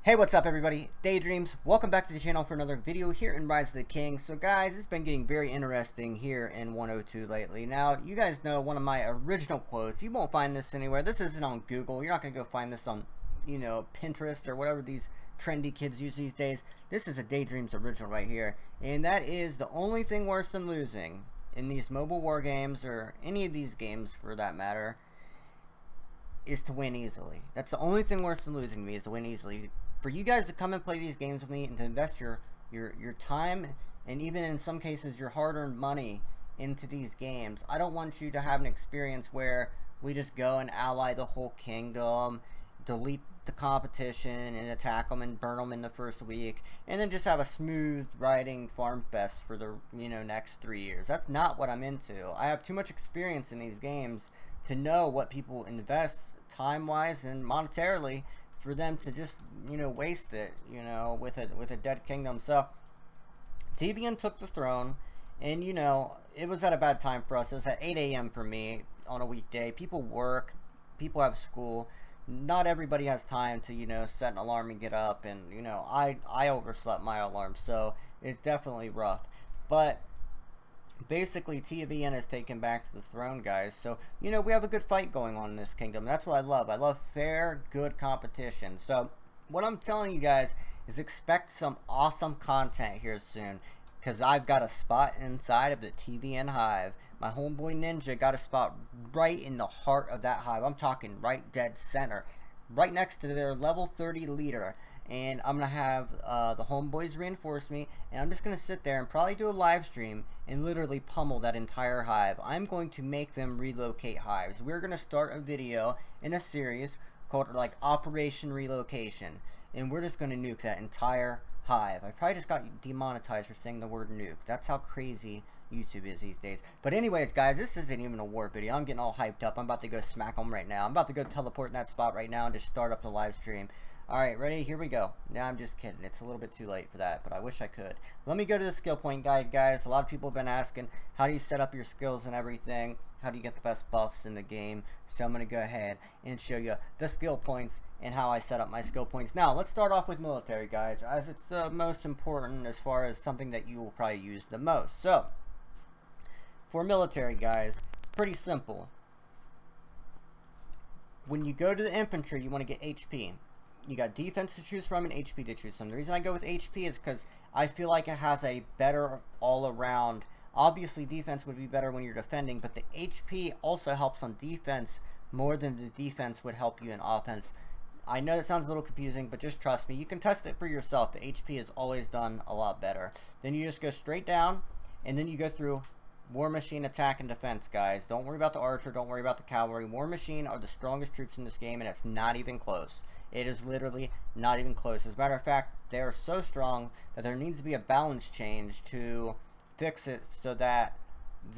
Hey, what's up everybody? DaYDreaMz, welcome back to the channel for another video here in Rise of the King. So guys, it's been getting very interesting here in 102 lately. Now, you guys know one of my original quotes. You won't find this anywhere. This isn't on Google. You're not going to go find this on, Pinterest or whatever these trendy kids use these days. This is a DaYDreaMz original right here. And that is: the only thing worse than losing in these mobile war games, or any of these games for that matter, is to win easily. That's the only thing worse than losing to me, is to win easily. For you guys to come and play these games with me and to invest your time, and even in some cases your hard-earned money into these games, I don't want you to have an experience where we just go and ally the whole kingdom, delete the competition and attack them and burn them in the first week, and then just have a smooth riding farm fest for the next 3 years. That's not what I'm into. I have too much experience in these games to know what people invest time-wise and monetarily for them to just waste it with a dead kingdom. So TBN took the throne, and it was at a bad time for us. It was at 8 a.m. for me on a weekday. People work, people have school. Not everybody has time to set an alarm and get up, and I overslept my alarm, so it's definitely rough. But basically, TBN has taken back the throne, guys. So we have a good fight going on in this kingdom. That's what I love. I love fair, good competition. So what I'm telling you guys is expect some awesome content here soon, because I've got a spot inside of the TBN hive. My homeboy Ninja got a spot right in the heart of that hive. I'm talking right dead center, right next to their level 30 leader. And I'm gonna have the homeboys reinforce me, and I'm just gonna sit there and probably do a live stream and literally pummel that entire hive. I'm going to make them relocate hives. We're gonna start a video in a series called like Operation Relocation, and we're just gonna nuke that entire hive. I probably just got demonetized for saying the word nuke. That's how crazy YouTube is these days. But anyways, guys, this isn't even a war video. I'm getting all hyped up. I'm about to go smack them right now. I'm about to go teleport in that spot right now and just start up the live stream. Alright, ready? Here we go. Now, I'm just kidding. It's a little bit too late for that, but I wish I could. Let me go to the skill point guide, guys. A lot of people have been asking, how do you set up your skills and everything? How do you get the best buffs in the game? So I'm going to go ahead and show you the skill points and how I set up my skill points. Now, let's start off with military, guys, as it's the most important as far as something that you will probably use the most. So, for military, guys, it's pretty simple. When you go to the infantry, you want to get HP. You got defense to choose from and HP to choose from. The reason I go with HP is because I feel like it has a better all-around. Obviously, defense would be better when you're defending, but the HP also helps on defense more than the defense would help you in offense. I know that sounds a little confusing, but just trust me. You can test it for yourself. The HP is always done a lot better. Then you just go straight down, and then you go through War Machine, attack, and defense, guys. Don't worry about the archer. Don't worry about the cavalry. War Machine are the strongest troops in this game, and it's not even close. It is literally not even close. As a matter of fact, they are so strong that there needs to be a balance change to fix it so that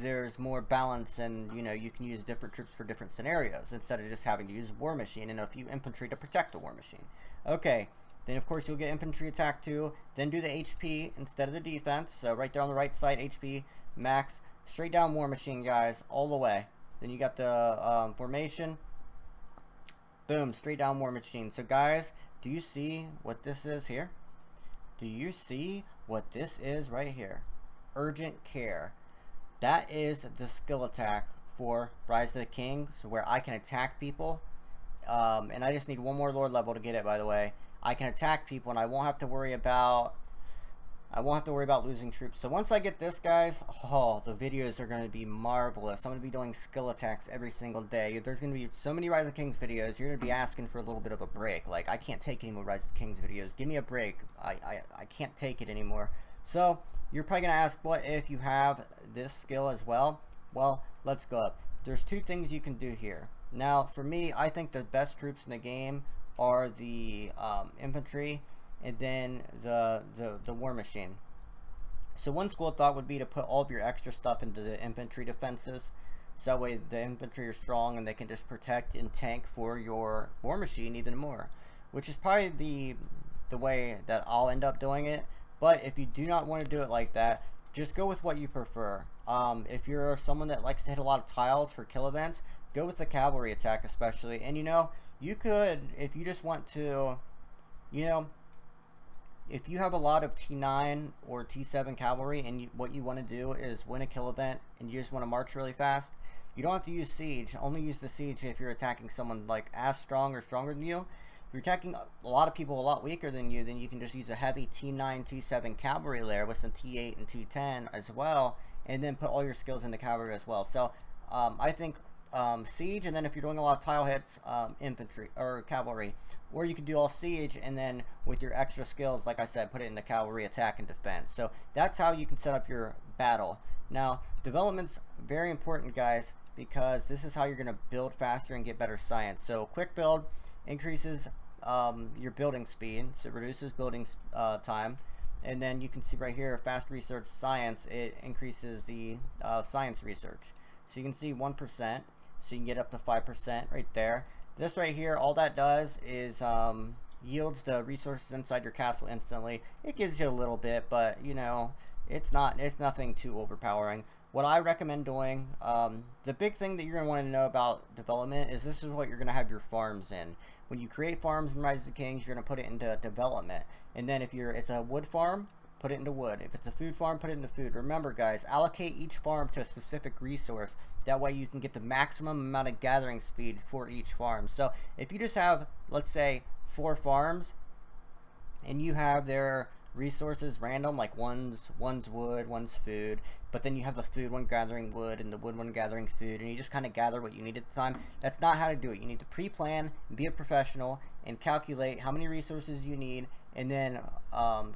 there's more balance, and you can use different troops for different scenarios instead of just having to use War Machine and a few infantry to protect the War Machine. Okay. Then, of course, you'll get infantry attack too. Then do the HP instead of the defense. So right there on the right side, HP, max. Straight down War Machine, guys, all the way. Then you got the formation. Boom, straight down War Machine. So, guys, do you see what this is here? Do you see what this is right here? Urgent Care. That is the skill attack for Rise of the King, so where I can attack people. And I just need one more Lord level to get it, by the way. I can attack people, and I won't have to worry about losing troops. So once I get this, guys, oh, the videos are going to be marvelous. I'm going to be doing skill attacks every single day. There's going to be so many Rise of Kings videos. You're going to be asking for a little bit of a break. Like, I can't take any more Rise of Kings videos. Give me a break. I can't take it anymore. So you're probably going to ask, what if you have this skill as well? Well, let's go up. There's two things you can do here. Now, for me, I think the best troops in the game are the infantry, and then the War Machine. So one school of thought would be to put all of your extra stuff into the infantry defenses, so that way the infantry are strong and they can just protect and tank for your War Machine even more, which is probably the way that I'll end up doing it. But if you do not want to do it like that, just go with what you prefer. If you're someone that likes to hit a lot of tiles for kill events, go with the cavalry attack especially. And you could, if you just want to You know, if you have a lot of T9 or T7 cavalry and what you want to do is win a kill event and you just want to march really fast, you don't have to use siege. Only use the siege if you're attacking someone like as strong or stronger than you. If you're attacking a lot of people a lot weaker than you, then you can just use a heavy T9, T7 cavalry layer with some T8 and T10 as well, and then put all your skills into cavalry as well. So I think siege, and then if you're doing a lot of tile hits, infantry or cavalry, or you can do all siege and then with your extra skills, like I said, put it into cavalry, attack, and defense. So that's how you can set up your battle. Now, development's very important, guys, because this is how you're going to build faster and get better science. So quick build increases your building speed, so it reduces building time. And then you can see right here, fast research science, it increases the science research. So you can see 1%, so you can get up to 5% right there. This right here, all that does is yields the resources inside your castle instantly. It gives you a little bit, but you know, it's nothing too overpowering. What I recommend doing, the big thing that you're going to want to know about development is this is what you're going to have your farms in. When you create farms in Rise of the Kings, you're going to put it into development. And then if it's a wood farm, put it into wood. If it's a food farm, put it into food. Remember, guys, allocate each farm to a specific resource. That way you can get the maximum amount of gathering speed for each farm. So if you just have, let's say, 4 farms, and you have their resources random, like one's wood, one's food, but then you have the food one gathering wood and the wood one gathering food, and you just kind of gather what you need at the time. That's not how to do it. You need to pre-plan, be a professional, and calculate how many resources you need, and then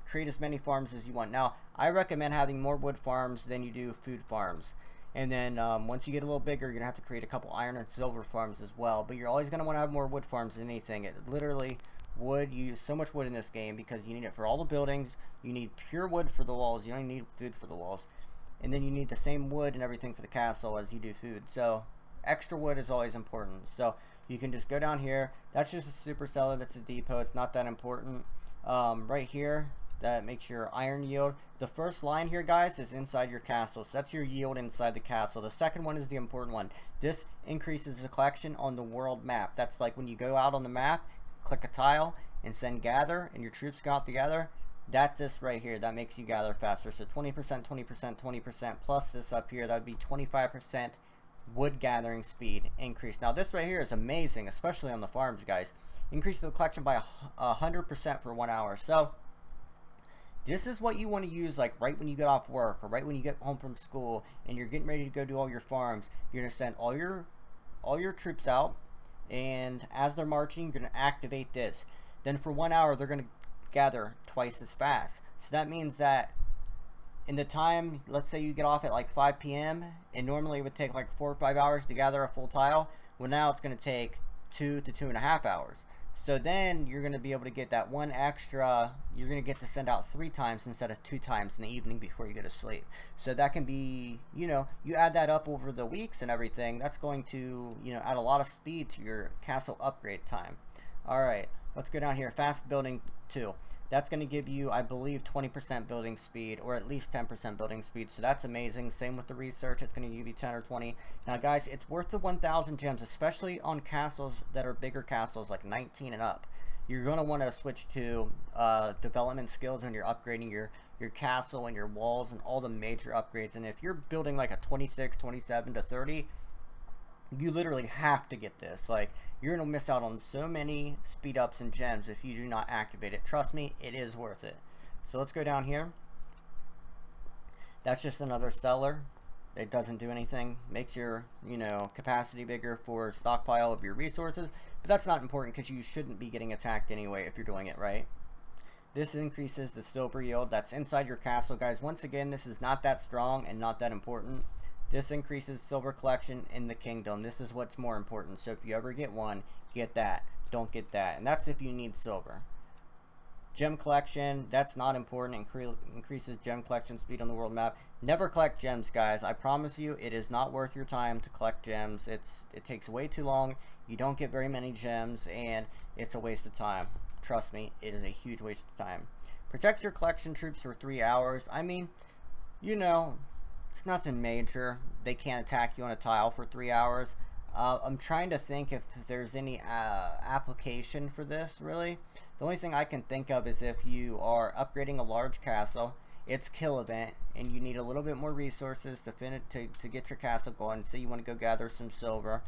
create as many farms as you want. Now, I recommend having more wood farms than you do food farms. And then once you get a little bigger, you're going to have to create a couple iron and silver farms as well. But you're always going to want to have more wood farms than anything. It literally, wood, you use so much wood in this game because you need it for all the buildings. You need pure wood for the walls. You don't need food for the walls. And then you need the same wood and everything for the castle as you do food. So extra wood is always important. So you can just go down here. That's just a supercellar. That's a depot. It's not that important. Right here, that makes your iron yield. The first line here, guys, is inside your castle. So that's your yield inside the castle. The second one is the important one. This increases the collection on the world map. That's like when you go out on the map, click a tile and send gather, and your troops go out together. That's this right here. That makes you gather faster. So 20%, 20%, 20% plus this up here. That would be 25% wood gathering speed increase. Now this right here is amazing, especially on the farms, guys. Increase the collection by 100% for 1 hour. So this is what you want to use, like right when you get off work or right when you get home from school and you're getting ready to go do all your farms. You're going to send all your troops out, and as they're marching, you're going to activate this. Then for 1 hour, they're going to gather twice as fast. So that means that in the time, let's say you get off at like 5 p.m. and normally it would take like 4 or 5 hours to gather a full tile. Well, now it's going to take 2 to 2.5 hours. So then you're going to be able to get that one extra, you're going to get to send out 3 times instead of 2 times in the evening before you go to sleep. So that can be, you know, you add that up over the weeks and everything, that's going to, you know, add a lot of speed to your castle upgrade time. Alright, let's go down here, fast building 2. That's going to give you, I believe, 20% building speed, or at least 10% building speed. So that's amazing. Same with the research. It's going to give you 10 or 20. Now, guys, it's worth the 1,000 gems, especially on castles that are bigger castles, like 19 and up. You're going to want to switch to development skills when you're upgrading your castle and your walls and all the major upgrades. And if you're building like a 26, 27 to 30, you literally have to get this. Like, you're gonna miss out on so many speed ups and gems if you do not activate it. Trust me, it is worth it. So let's go down here. That's just another cellar. It doesn't do anything. Makes your, you know, capacity bigger for stockpile of your resources, but that's not important because you shouldn't be getting attacked anyway if you're doing it right. This increases the silver yield. That's inside your castle, guys. Once again, this is not that strong and not that important. This increases silver collection in the kingdom. This is what's more important. So if you ever get one, get that. Don't get that. And that's if you need silver. Gem collection, that's not important. Increases gem collection speed on the world map. Never collect gems, guys. I promise you, it is not worth your time to collect gems. It takes way too long. You don't get very many gems, and it's a waste of time. Trust me, it is a huge waste of time. Protect your collection troops for 3 hours. I mean, you know, it's nothing major. They can't attack you on a tile for 3 hours. I'm trying to think if there's any application for this, really. The only thing I can think of is if you are upgrading a large castle, it's kill event, and you need a little bit more resources to get your castle going. So you want to go gather some silver.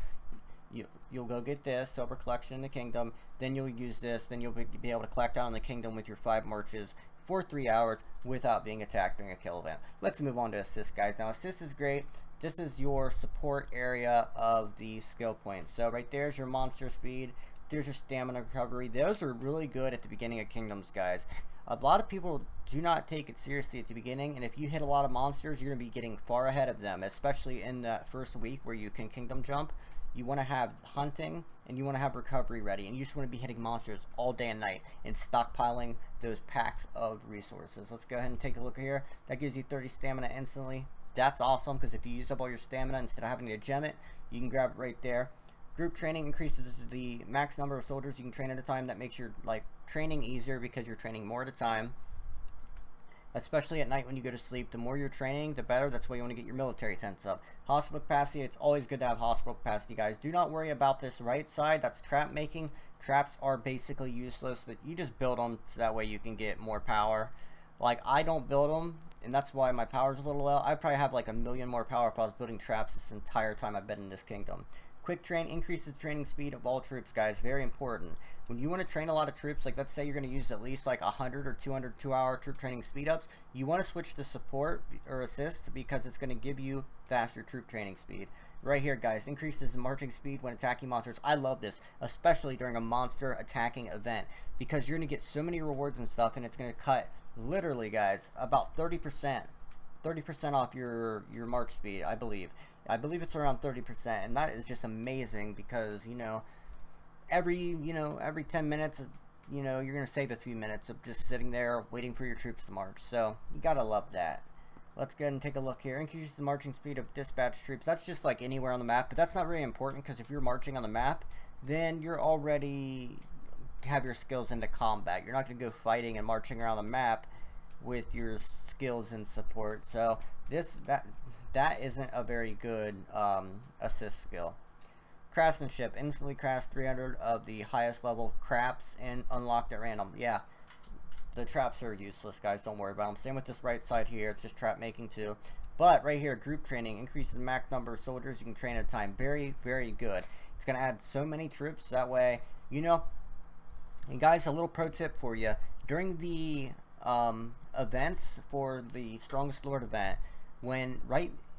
You'll go get this silver collection in the kingdom, then you'll use this, then you'll be able to collect down in the kingdom with your 5 marches for 3 hours without being attacked during a kill event. Let's move on to assist, guys. Now assist is great. This is your support area of the skill points. So right there's your monster speed, there's your stamina recovery. Those are really good at the beginning of kingdoms, guys. A lot of people do not take it seriously at the beginning, and if you hit a lot of monsters, you're going to be getting far ahead of them, especially in that first week where you can kingdom jump. You want to have hunting and you want to have recovery ready, and you just want to be hitting monsters all day and night and stockpiling those packs of resources. Let's go ahead and take a look here. That gives you 30 stamina instantly. That's awesome, because if you use up all your stamina, instead of having to gem it, you can grab it right there. Group training increases the max number of soldiers you can train at a time. That makes your training easier because you're training more at a time, especially at night when you go to sleep. The more you're training, the better. That's why you want to get your military tents up. Hospital capacity, it's always good to have hospital capacity, guys. Do not worry about this right side. That's trap making. Traps are basically useless. That you just build them so that way you can get more power. Like, I don't build them, and that's why my power's a little low. I probably have like 1,000,000 more power if I was building traps this entire time I've been in this kingdom. Quick train increases training speed of all troops, guys. Very important. When you want to train a lot of troops, like let's say you're going to use at least like 100 or 200 2-hour troop training speed ups, you want to switch to support or assist, because it's going to give you faster troop training speed. Right here, guys, increases marching speed when attacking monsters. I love this, especially during a monster attacking event, because you're going to get so many rewards and stuff, and it's going to cut, literally, guys, about 30% off your march speed. I believe it's around 30%, and that is just amazing, because every 10 minutes, you're gonna save a few minutes of just sitting there waiting for your troops to march. So you gotta love that. Let's go ahead and take a look here. Increases the marching speed of dispatch troops. That's just like anywhere on the map, but that's not really important, because if you're marching on the map, then you're already have your skills into combat. You're not gonna go fighting and marching around the map with your skills and support. So that isn't a very good assist skill. Craftsmanship, instantly crafts 300 of the highest level craps and unlocked at random. Yeah, the traps are useless, guys. Don't worry about them. Same with this right side here. It's just trap making too. But right here, group training increases the max number of soldiers you can train at a time. Very, very good. It's gonna add so many troops. That way, and guys, a little pro tip for you: during the events for the Strongest Lord event,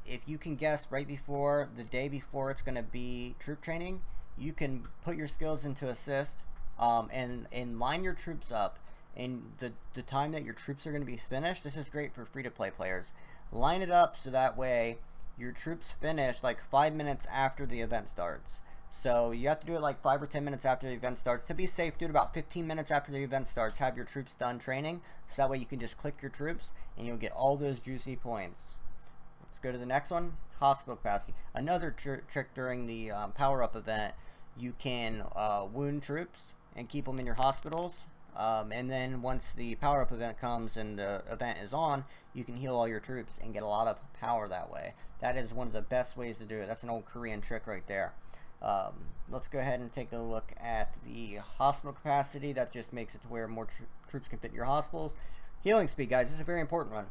if you can guess right before, the day before it's going to be troop training, you can put your skills into assist and line your troops up, and the time that your troops are going to be finished. This is great for free-to-play players. Line it up so that way your troops finish like 5 minutes after the event starts. So you have to do it like 5 or 10 minutes after the event starts. To be safe, do it about 15 minutes after the event starts. Have your troops done training, so that way you can just click your troops and you'll get all those juicy points. Let's go to the next one. Hospital capacity. Another trick during the power-up event, you can wound troops and keep them in your hospitals. And then once the power-up event comes and the event is on, you can heal all your troops and get a lot of power that way. That is one of the best ways to do it. That's an old Korean trick right there. Let's go ahead and take a look at the hospital capacity. That just makes it to where more troops can fit in your hospitals. Healing speed, guys, this is a very important one,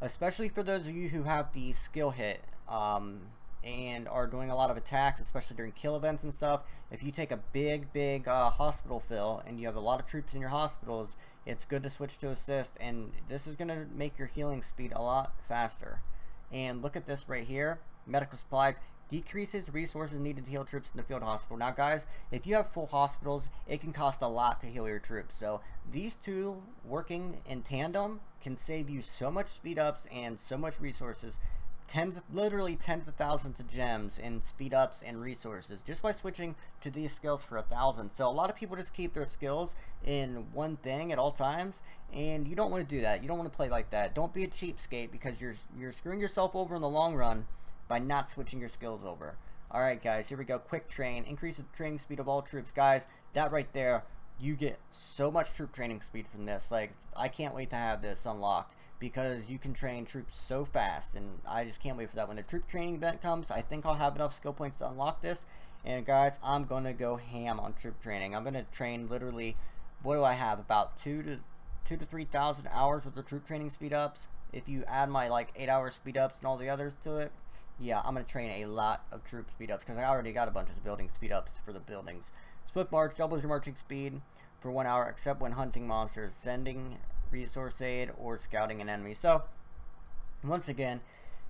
especially for those of you who have the skill hit and are doing a lot of attacks, especially during kill events and stuff. If you take a big hospital fill and you have a lot of troops in your hospitals, it's good to switch to assist, and this is going to make your healing speed a lot faster. And look at this right here. Medical supplies decreases resources needed to heal troops in the field hospital. Now, guys, if you have full hospitals, it can cost a lot to heal your troops. So these two working in tandem can save you so much speed ups and so much resources. Literally tens of thousands of gems in speed ups and resources just by switching to these skills for 1,000. So a lot of people just keep their skills in one thing at all times, and you don't want to do that. You don't want to play like that. Don't be a cheapskate, because you're screwing yourself over in the long run by not switching your skills over. Alright, guys, here we go. Quick train increases the training speed of all troops. Guys, that right there you get so much troop training speed from this. Like, I can't wait to have this unlocked, because you can train troops so fast, and I just can't wait for that. When the troop training event comes, I think I'll have enough skill points to unlock this. And guys, I'm gonna go ham on troop training. I'm gonna train literally, what do I have, about 2,000 to 3,000 hours with the troop training speed ups. If you add my like 8-hour speed ups and all the others to it, yeah, I'm gonna train a lot of troop speed ups, because I already got a bunch of building speed ups for the buildings. Swift march doubles your marching speed for 1 hour, except when hunting monsters, sending resource aid, or scouting an enemy. So once again,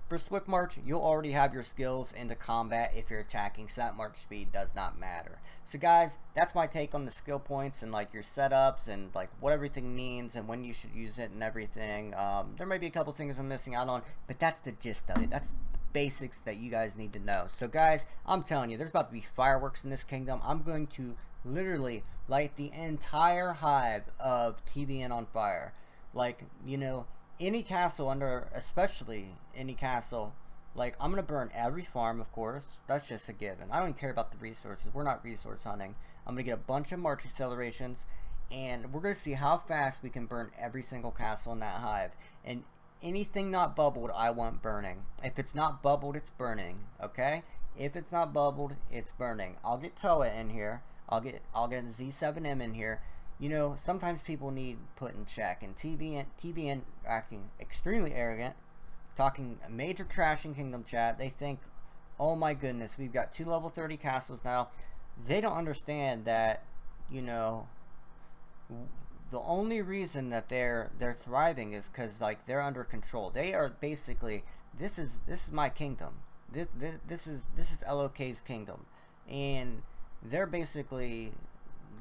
for swift march, you'll already have your skills into combat if you're attacking, so that march speed does not matter. So guys, that's my take on the skill points and like your setups and like what everything means and when you should use it and everything. There may be a couple things I'm missing out on, but that's the gist of it. That's basics that you guys need to know. So guys, I'm telling you, there's about to be fireworks in this kingdom. I'm going to literally light the entire hive of TVN on fire. Like, you know, any castle under, especially any castle, like, I'm gonna burn every farm, of course. That's just a given. I don't even care about the resources. We're not resource hunting. I'm gonna get a bunch of march accelerations, and we're gonna see how fast we can burn every single castle in that hive. And anything not bubbled, I want burning. If it's not bubbled, it's burning. Okay? If it's not bubbled, it's burning. I'll get Toa in here. I'll get Z7M in here. You know, sometimes people need put in check, and TVN acting extremely arrogant, talking major trash in Kingdom chat. They think, oh my goodness, we've got 2 level 30 castles now. They don't understand that, you know, the only reason that they're thriving is because like they're under control. They are basically, this is my kingdom. This is LOK's kingdom, and they're basically,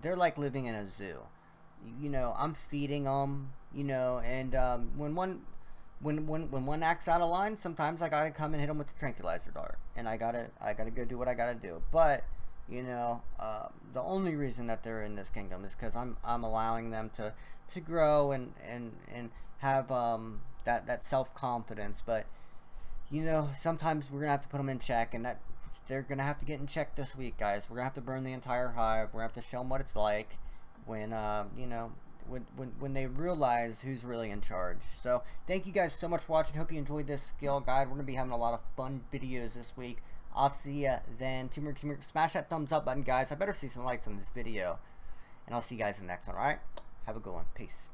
they're like living in a zoo. You know, I'm feeding them, you know, and when one acts out of line, sometimes I gotta come and hit them with the tranquilizer dart, and I gotta go do what I gotta do. But you know, the only reason that they're in this kingdom is because I'm allowing them to grow and have that self-confidence. But you know, sometimes we're gonna have to put them in check, and that they're gonna have to get in check this week, guys. We're gonna have to burn the entire hive. We're gonna have to show them what it's like when you know, when they realize who's really in charge. So thank you guys so much for watching. Hope you enjoyed this skill guide. We're gonna be having a lot of fun videos this week. I'll see ya then. Teamwork. Smash that thumbs up button, guys. I better see some likes on this video, and I'll see you guys in the next one. All right, have a good one. Peace.